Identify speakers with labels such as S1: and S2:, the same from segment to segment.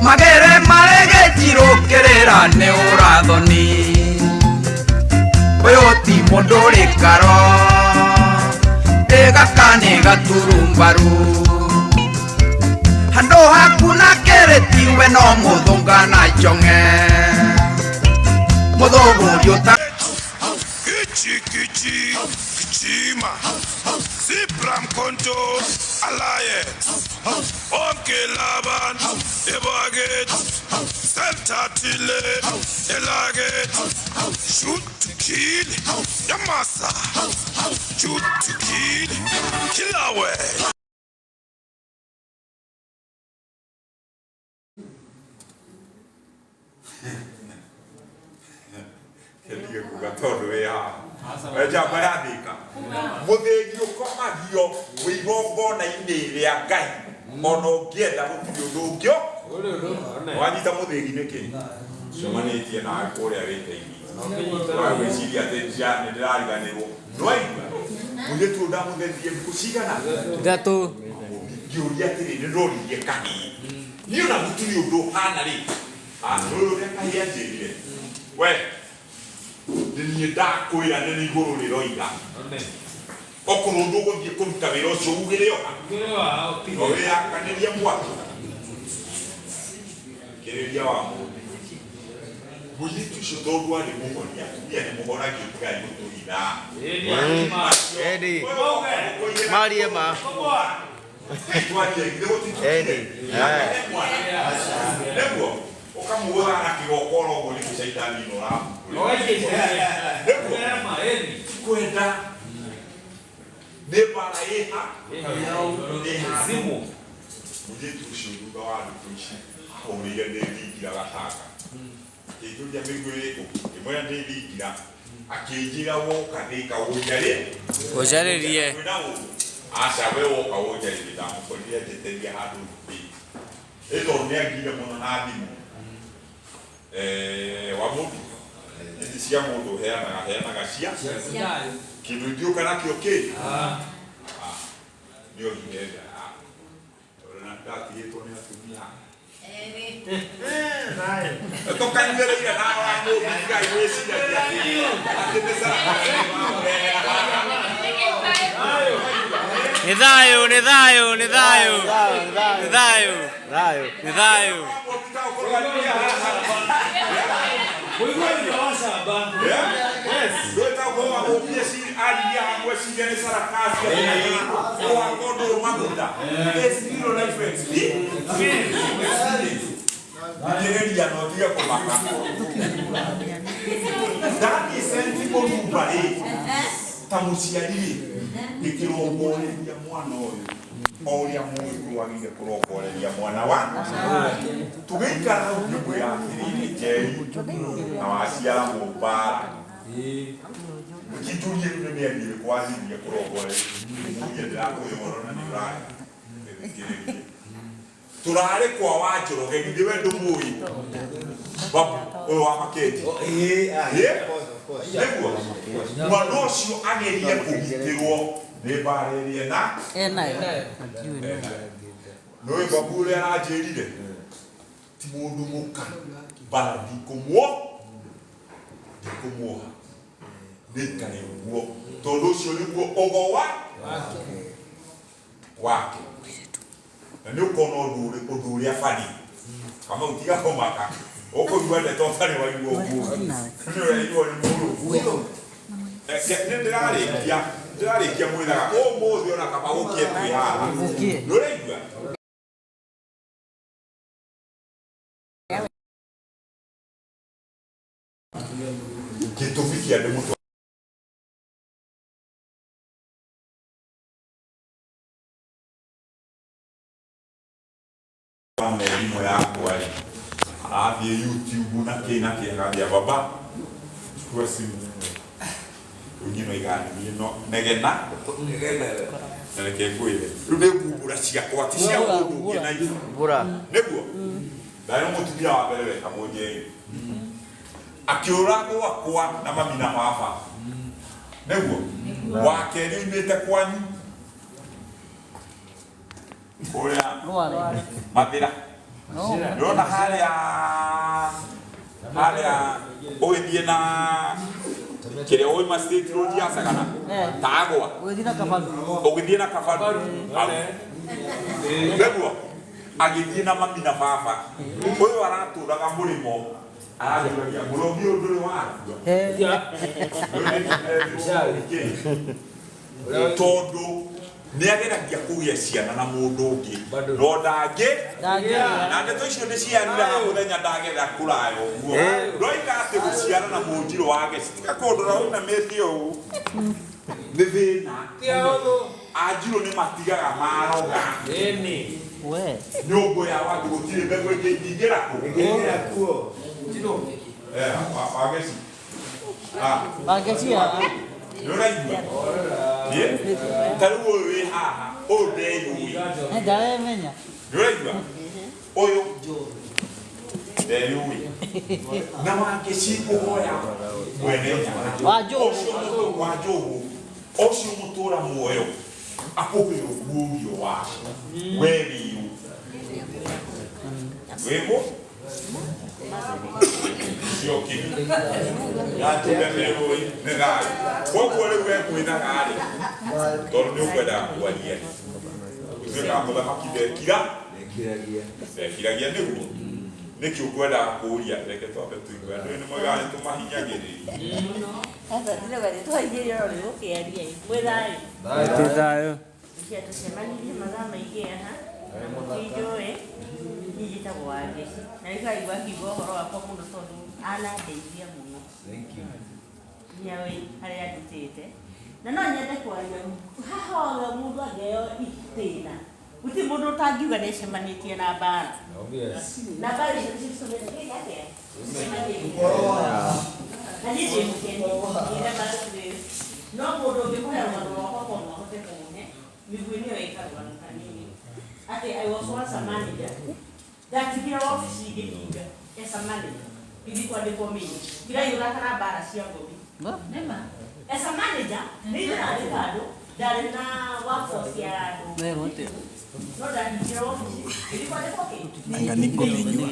S1: Magere marege tiro kerera ne uradhoni Oyoti mondore karo Ega kane gaturumbaru Hando hakuna kereti weno mudhunga na chonge Mudhogo yota
S2: Kichi kichi kichima Sipram konto alliance Onke laban Ebaget Sentatile Elaget Shoot to kill Yamasa Shoot to kill Kill away
S3: Keliye kugatondo ya eja bayadika muthegi ukomagio wigongo na ine ya ngai ono gienda gutio ndungio wanyita muthegi niki comanĩtie na kũrĩa wĩteithie wa gwĩciria atĩ nĩ ndĩrariganĩrwo nĩwaigua mũirĩtu ndamũthethie thikũ cigana
S4: ithatũ
S3: ngĩũria atĩrĩ nĩ ndoririe kahĩĩ niĩ ona gũtirĩ ũndũ hana rĩ ũyũ ũrĩa kahĩĩ anjĩrire we Nini ndakwĩra nĩ igũrũ rĩroiga okorwo ndũgũthiĩ kũruta wĩra ũcio ugĩre o wĩyakanĩria mwaki kĩrĩria wa mũndũ mũirĩtu ũcio tondũ arĩ mũhonia atumia nĩ mũhonagio tigai gũtũhitha
S4: Edi Marie ma Edi
S3: nĩguo ũkamũgũra na kĩgokoro ũguo nĩ gĩcaitani ĩno ramu kwenda nebara ĩha ĩhazimu mũirĩtu ũcio thutha wa thikũ ici aũrĩire nĩthingira gataka kĩnjũria mĩguĩ ĩkũ ĩmwe nĩthingira akĩnjĩra woka nĩkaũnjarĩ
S4: ũnjarĩrie
S3: aca we woka ũnjarĩrie ndamũkorire njeteria handũ thĩ ĩtondũ nĩangire mũno na thimũ wa mũndũ ici cia mũndũ heanaga cia kĩndũ ithiũka nakĩo kĩ nĩ ohinyenda ona ndatigĩtwo nĩ atumia tũkanyuĩrĩire na wa mũndũ ngai wĩciragia atĩ nĩ
S4: Nĩ thayũ nĩ thayũ nĩ thayũ nĩ thayũ nĩ thayũ
S3: Nikiromboreria mwana uyu oria mungu wagire kuromboreria mwana wa tugeikara ukimwira atiriri Njeri na waciara mumbara giturie nĩ athire kwathirie kuromboreria muge ndĩrakũyũrwo na nĩũraya turarĩ kwa Wanjoroge githĩ we ndũmũĩ ũyũ wa Maketi nĩguo mwana ũcio agerie kũgitĩrwo nĩ mbara ĩrĩa na nĩũĩ babu ũrĩa aranjĩrire ti mũndũ mũka mbara ndikũmuoha nĩikare ũguo tondũ ũcio nĩguo ũgo wake na nĩ ũkona ũndũ ũrĩa bani kama utiga kũmaka ũkũigua ndeto ũtarĩ waigua ũguo nĩũraigua nĩ mũndũ ndĩrarĩkia mwĩraga ũmũthĩ ona kama gũkie twĩ haha ndũraigua gĩtũmi kĩa andũ mũtwe Ame elimu yako wali. Abi YouTube na ngabia baba. Chukua simu. Ungino igani no negena. Naleke kwile. Rube kubura cia kwa tisia kundu na hizo.
S4: Bura.
S3: Neguo. Dayo mutumia wa mbere kamoje. Akiurago wakwa na mami na baba. Neguo. Wake ni mete kwanyu. Oya. Mapira. Yona halia oendie na kile oi masti road ya sagana. Taagwa. Oendie na kafadu. Neguo. Agithie na mami na baba. Oyo aratura ga murimo. Aragia murogi nduri wa. Todo niageragia kugia ciana na mundu ungi no ndangi na ndeto icio ni ciarire ha muthenya ndagera kurayo guo ndoika ati guciara na munjiro wake citika kondora una methio ni thina ajiro ni matigaga maroga we nyongo ya watu gutire mbegu ingĩingĩra kuo njiro wageci
S5: Bagachia.
S3: Nuraigua. Ye? Taruo we haha odeyui.
S5: Ndare menya.
S3: Nuraigua. Oyo deyui. Na wangeci kuhoya mwenenya. Wajogo. Osho mutura muoyo. Akobe ogugio wa. Weri you. Wego? Sio kitu. Ya tumeelewa ngai. Kwa kweli wewe kuina gari. Torneo kwenda kualia. Usika kwa hakide kila ndio. Nikio kwenda kuulia reke tobe tuigwe. Ndio mwagani tumahinyagiri.
S6: Asa ndio bali tuaje yoro leo kiaria. Mwedai.
S4: Tetayo.
S6: Kia tusemani magama ikia ha. Kijoe. Nijita bwage. Na ika ibaki bohoro akwa mundu tondu ala deithia muno. Thank you. Nyawe haria dutete. Na no nyende kwaria. Haha mundu ageo itena. Uti mundu tangiuga necemanitie na bara. Obvious. Na bara icio cicomete yake. Na nije mukeni. Ira bara no mundu ngikora wandu wakwa kwa mahote kumuhe. Miguu niyo ikarwa kanini. I was once a manager. That you office as a manager. You did for me. Kila yura kana bara cia gobi. Nema. As a manager, neither Ricardo, that is na workforce ya do.
S5: Wewe wote.
S6: No that you office. You did for the pocket.
S3: Anganiko menyu.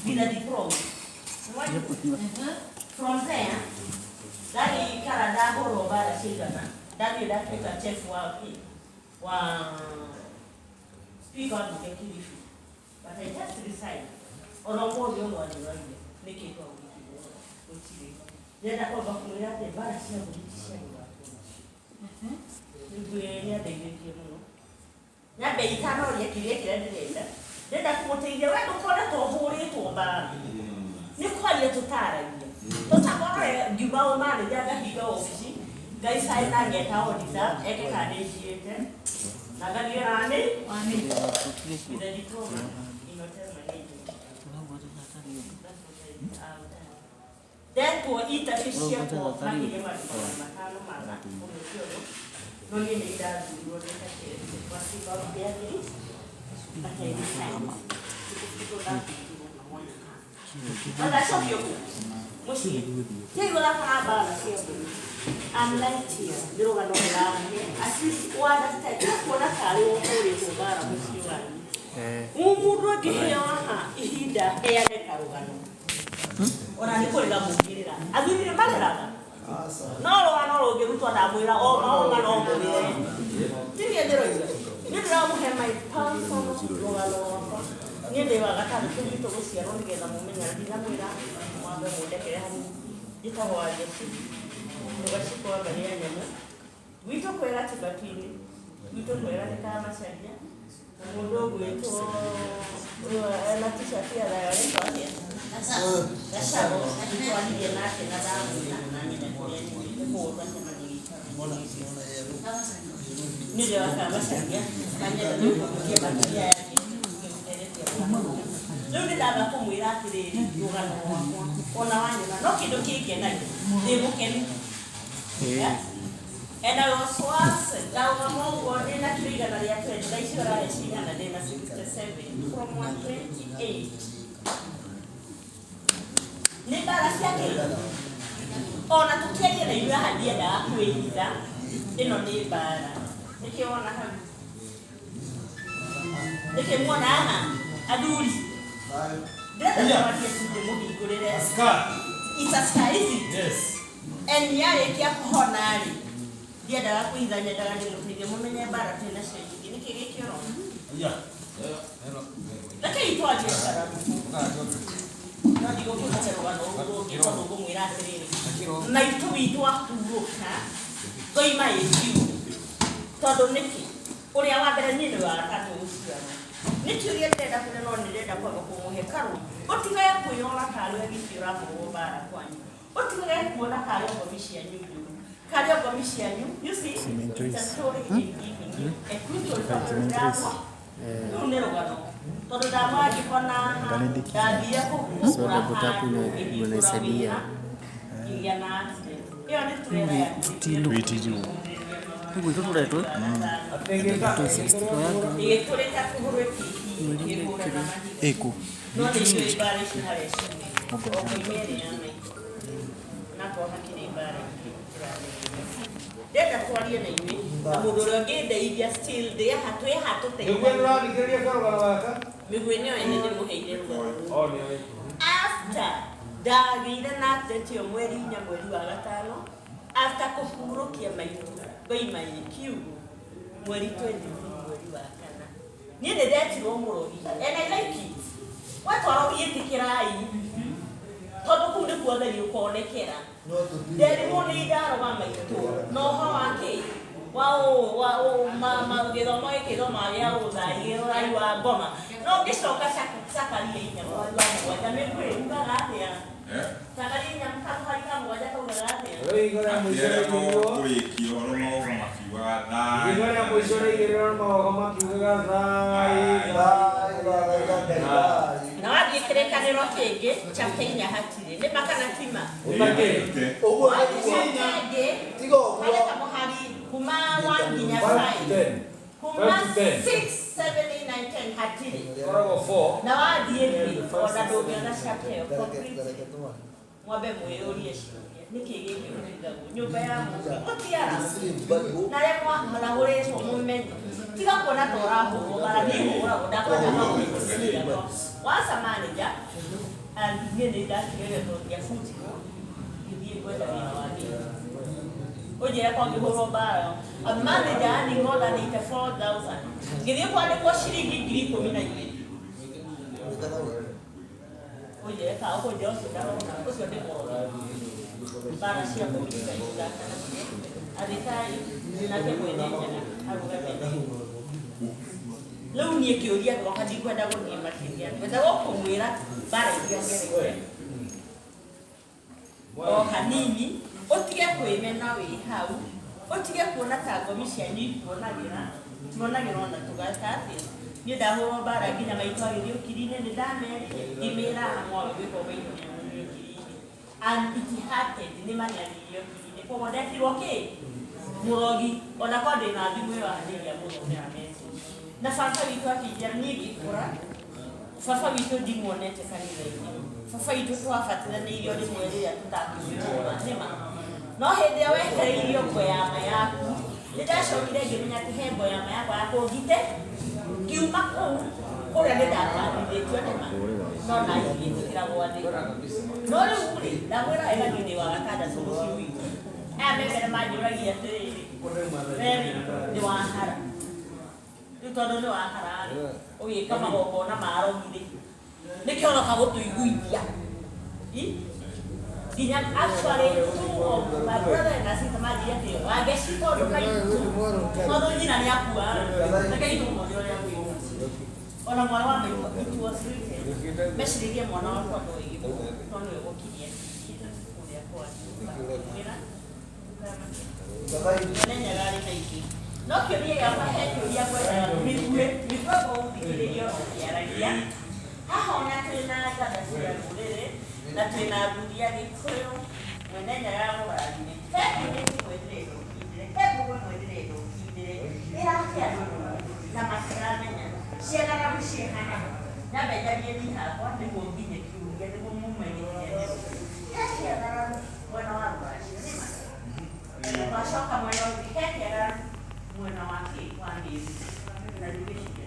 S6: Bila diploma. From there, that is Canada boro bara cia na. That is that chef wa speak out the kilifi. But I just decided, or no more young one, make it all. Then I overcome the balance of the Then they cannot yet later. Then I put in the right of water to hold it to a bar. You call it to Tara. But I give our money, that he goes. Guys, I not get how it is up, every kind of Nagalirane, with a diploma in hotel management. Then to eat a fish here for Maggie Matano Mala, no need that you wrote it, what you got there is. But I decided to go down to one. But that's what you do. Take a lot I'm like here, little one at least one at what I carry over to Bara, which you are. Who would be here? He died here at Carugano. Or I call it I will be a matter. No, I know you to Abuela or no one over there. You have my pound near the Wagata to see a long get a moment and Dinamira, one of the Itawa. Tukachukua balia nyama. Wito kwera tibatini. Wito kwera kama sanya. Na mdogo wetu ana t-shirt ya leo ndio. Sasa ndio aliye nake na damu na nini kwa kwa kama ndio kama sanya. Kanya ndio kwa balia yake. Leo ndaga kumwira atiriri rugano rwakwa ona wanyona no kindu kingenagia ndi mukeni and I was once down among one in a trigger that I had to sure I see and then a 67 from 128. Nibara siake ona tukiaje na yule hadia da kuiza ino nibara nikiona hapo nikimwona ana aduli dada wake sije mudi kulele scar it's a scar is it yes and yale kia kuhonali dia daga kuithanya daga ndimutige mumenye bara tena shenge niki gikiro ya lakini twaje sara no digo ko tsero bano ngo kito ngo mwira atiriri na itu akuruka toima yetu todo niki uri awabere nini wa tatu usiana niki uri ndenda kuna no ndenda kwa kumuhe karu otiga ya kuyona kalo ebikira mu bara kwanyu otiga ya kuona kalo komishia nyuju kalo komishia nyu you see it's a story in giving a crucial factor nero gano todo dama akikona dadia ko
S5: soda botapu inasaidia
S6: yana hiyo ni trailer ya
S5: tilu huko ito tuletu atengeka 260 kwa yako
S6: ile tuleta kuhuru
S5: eko
S6: no ni ibare shihare moko kimere yana na kwa hakini ibare deda kwalia na iwe amudoro ngende ibya still de hatu te
S7: Ndio nikiria kwa waka
S6: migwenyo ene ni muheire ruo after dagire na tetio mweri nya mweri wa gatano after kuhurukia maitu goima yikiugo mweri 20 mweri wa kana ni de deti ro murogi and I like it what are you tikirai todo kunde kuoda yukonekera deri moni idaro wa maitu no hawake wao mama githomo ikithoma ya uthai rai wa ngoma no ngicoka sakaria inya wa mekwe ngaga atia sakaria inya mkaharika mwaja kauga atia
S7: wewe ngora mwisho
S3: kuikio no makiwa na
S7: ngora mwisho ile no makiwa
S6: na wadi kirekaniro kingi chapenya hatire ni makana tima
S7: oguo
S6: tigo kama hali kuma 1 ginya 5 kuma 6 7 8 9 10 hatire
S7: orogo 4
S6: na wadi ebi ona dogo na chapeo mwabe mweyorie shiria nikigege kurindago nyumba ya Mungu otiara na lemwa malahore so mumenye tiga kona toraho bara ni ora odakwa na mama kusikia wasa manager and ngene dakire to ya futi ndiye kwenda bila wadi oje kwa ngoro bara a manager ni more than 84,000 ngire kwa shilingi 12,000 oje ka hapo ndio ndio sio ndio bara sia polisi ndio adikai nake mwenyewe arugabene leo ni kiuria kwa kadi kwenda gũthiĩ makĩria kwenda gũkũmwĩra bara ĩngĩongererwo o hanini ũtige kwĩmena wĩ hau ũtige kuona ta ngomi cianyu tuonagĩra ona tũgata atĩ niĩ ndahũrwo bara nginya maitũ agĩthiĩ ũkiri-inĩ nĩ ndamerire ngĩmĩra mwawe gwĩkwo maitũ nĩamũthiĩ ũkiri-inĩ and it happened nĩ maniaririo ũkiri-inĩ koguo ndekirwo kĩ murogi ona kwa ndĩ na thimũ ĩyo hanĩria mũno nĩametu na baba witũ akĩnjĩra niĩ ngĩkũra baba witũ ndimuonete kanitha-inĩ baba witũ twabatiranĩirio rĩmwe rĩrĩa tũtakĩmũhũra nĩma no hĩndĩ ĩyo wehereirio ngoyama yaku nĩndacokire ngĩmenya atĩ he ngoyama yakwa ya kũngite ngiuma kũu kũrĩa nĩndakandithĩtio nĩma no nagĩgĩtĩkĩra gwathĩ no rĩu-rĩ ndamwĩra wega nĩ wa gatandatũ mũciĩ witũ aya membere manjũragia atĩrĩrĩ Mary nĩ wahara rĩu tondũ nĩ wahara-rĩ ũgĩka magongona ma arogithĩ nĩkĩo ũroka gũtũiguithia nginya actually two of my brother and sister manjĩria atĩ wangeci tondũ kaitũ tondũ nyina nĩ akua na kaitũ mũthĩ ũrĩa gwĩka ona mwana wa maitũ it was written mecirĩrie mwana wa tondũ wĩgĩkũ tondũ ũgũkiria kũrĩa kwanja nenya gari kaiki no kĩũria gĩakwa he kĩũria ngwendaga mĩkue mĩkue gũthikĩrĩrio ũkĩaragia hona tena gada cia mulere na tena dunia gikuyu mwenenya ya murani hebu ni mwendero hebu mwendero ira kia na makaranya ciana na mushihana na bejarie ni hakwa ni nginye kiuria ni mumwenye kia na mwana wa bashi ni ma kwa shoka mwana wa kia mwana wa kwangi na dunia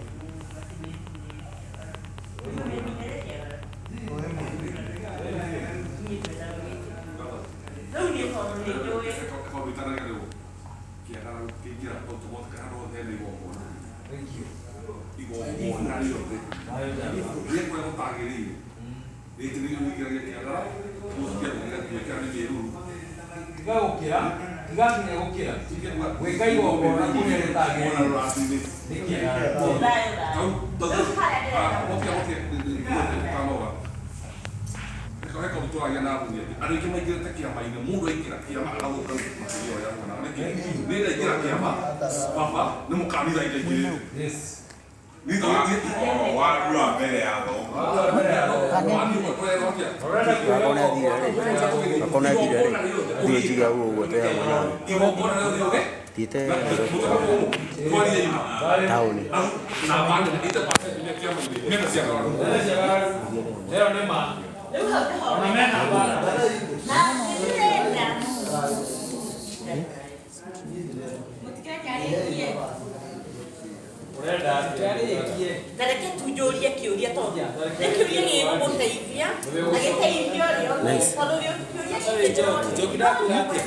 S6: Dareke tujuria kiuria to. Ne kiuria ni mo teithia. Age teithio rio. Kono rio kiuria ni jokida ku ngati.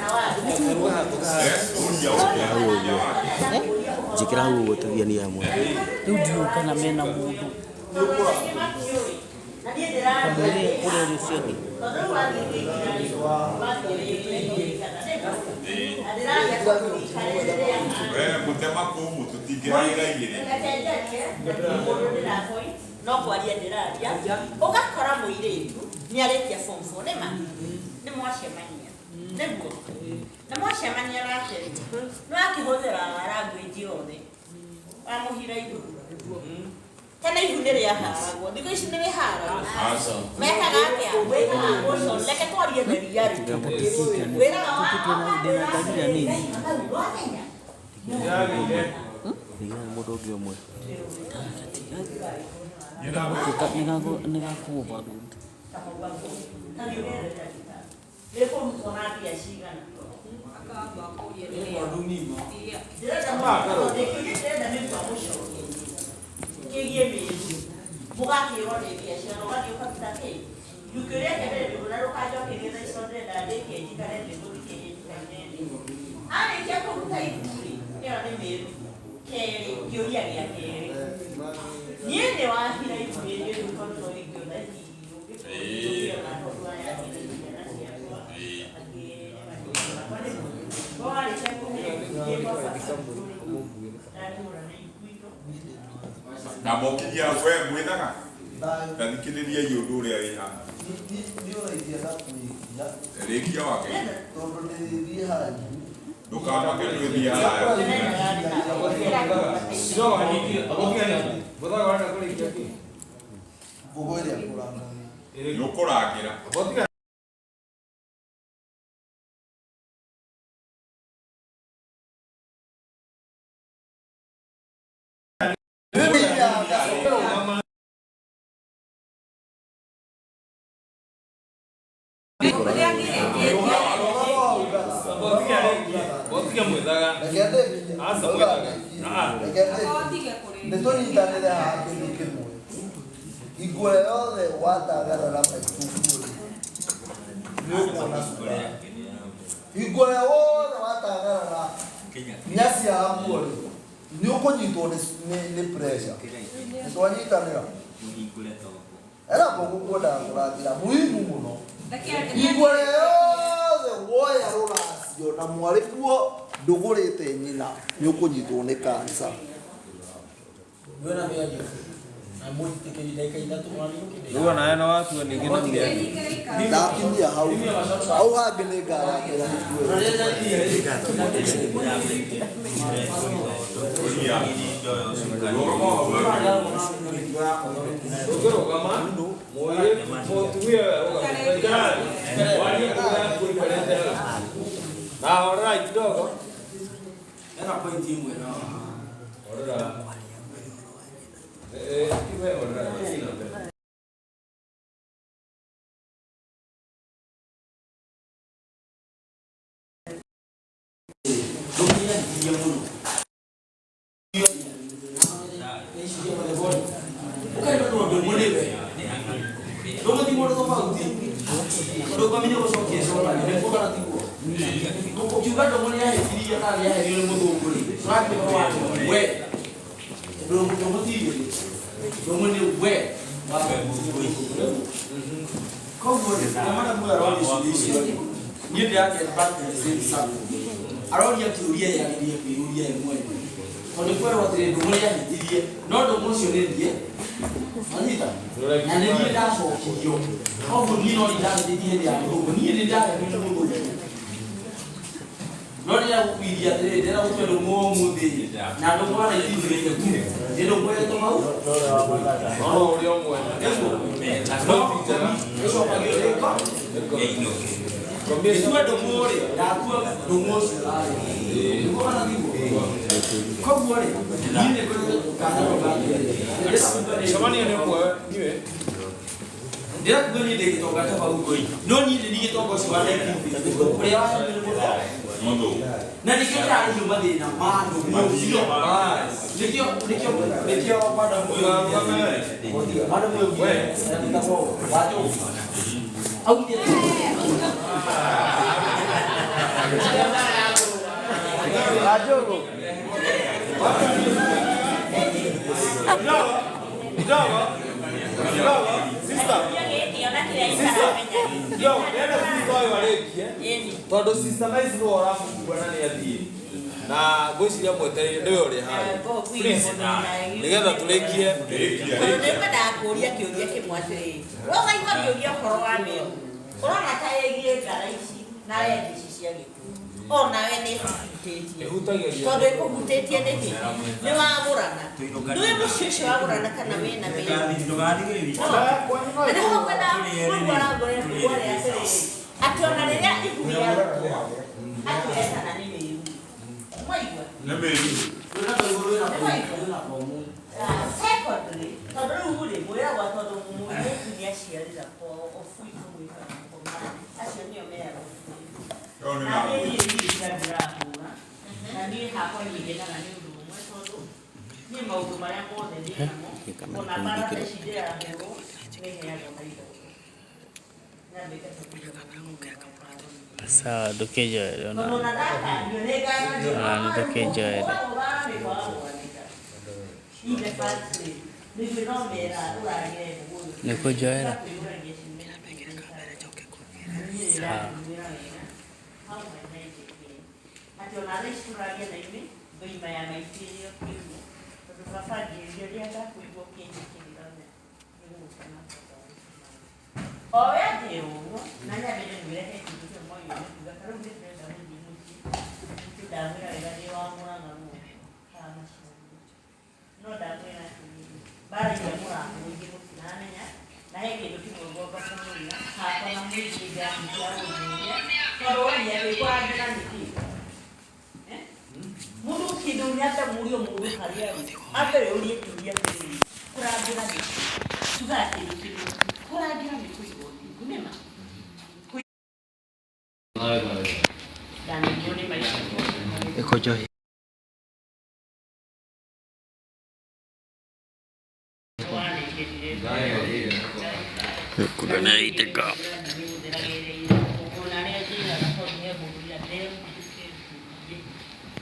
S5: Jikira huo tabia ni Hamwe. Ndio kana mena mundu. Ule riseni.
S3: Mutema kumu tutigira igire.
S6: No kwaria ndiraria. Ugakora muiretu ni aretia form 4 nema. Ni mwacemania. Niguo. Na mwacemania nake. No akihuthira language yothe. Amuhira iguru. Kana ihunere ya haragwo. Ndiko ici ni hara. Meka gake weka agoco leke kwaria ndiriari. Wera wa ndena tabia nini?
S5: Nginya mundu ungi umwe. Nĩgakũũva rũndũ.
S6: Niende wahira ikuye yukono igona
S3: Na mokiria we mwithaga na thikiriria yundu ria ri ha rikia wake ndukama kethia nukurangira
S8: Igwe yothe watagarara maitunguri nukuona sura. Igwe yothe watagarara nyasi ya Hamwe nukunyitwo ni pressure. Twanyitanira. Era kugukwenda kurathira muhimu muno. Igwe yothe woya ruracio na mwarikuo ndugurite nyina nukunyitwo ni cancer.
S7: Ruo naye no watu ni gino ngia.
S8: Ndakinyia hau hangi ni ngarakira
S7: Rugama
S5: Sawa, dokeja ile ona. Dokeja ile. Niko joera. Sawa. Eko joy. Kuna iteka.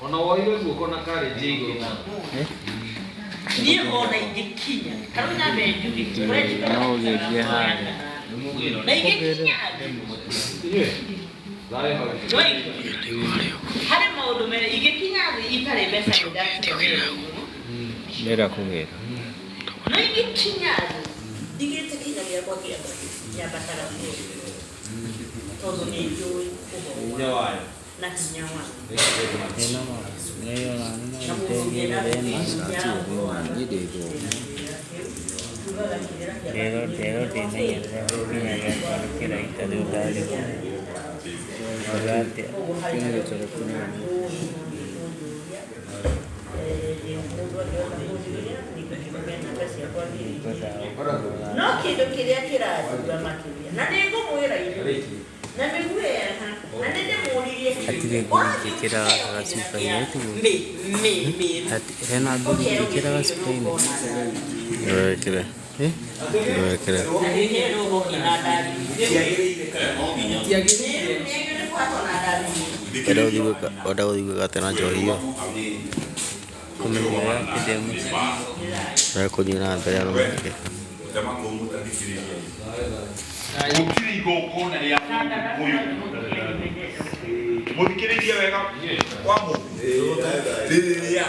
S7: Ona waile guko na kare jigo na.
S6: Ni ona igikinya. Karuna benjugi.
S5: No gegia haya.
S6: Na igikinya. Hare maundu mere igikinya itare mbeca ndakira.
S5: Ndera kugera.
S6: No igikinya. Digite kinya kwa kia. Ya batara kwa. Todo ni joi.
S7: Nyawa.
S6: Na kinyawa.
S5: Ena ma. Leo na nina itenge lema. Ndereti naye kila itali udali Ndereti kile cha kuna
S6: no kindo kiria kirathura makiria na ningumwira inyuĩ na mĩguĩ na nĩndĩmũririe
S5: kira gasupaini hena mbili kira gasupaini kira kira Oda udiweka tena johiyo kumenya kidemu na kunyina mbele ya rumeke
S3: Gutiri igongona ria Mukuyu muthikiririe wega kwa mu riria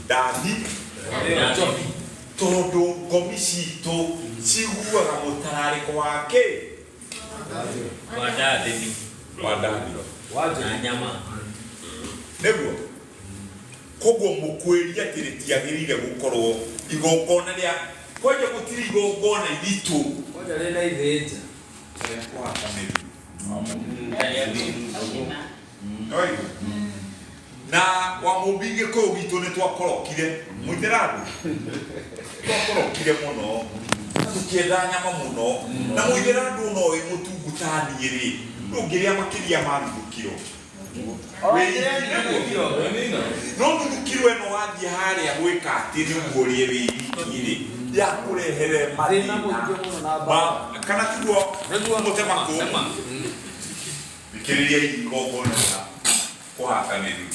S3: ndathi tondu ngomi citũ ciguaga mũtararĩko wake
S7: na nyama
S3: nĩguo koguo mũkwĩria atĩ rĩtiagĩrĩire gũkorwo igongona rĩa kwanja gũtirĩ igongona iritũ
S7: rĩna ithĩnja
S3: na wamũmbinge kũyũ gitũ nĩ twakorokire mũithĩrandu twakorokire mũno tũkĩenda nyama mũno na mũithĩrandu no wĩ mũtungu ta niĩ rĩ ndũngĩrĩa makĩria ma nuthu kiro no nuthu kiro ĩno wathiĩ harĩa gwĩka atĩ nĩguo ũrĩe wĩ wiki rĩ yakũrehere mathĩna kana tiguo mũtemako thikĩrĩria igongona kũhaka mĩri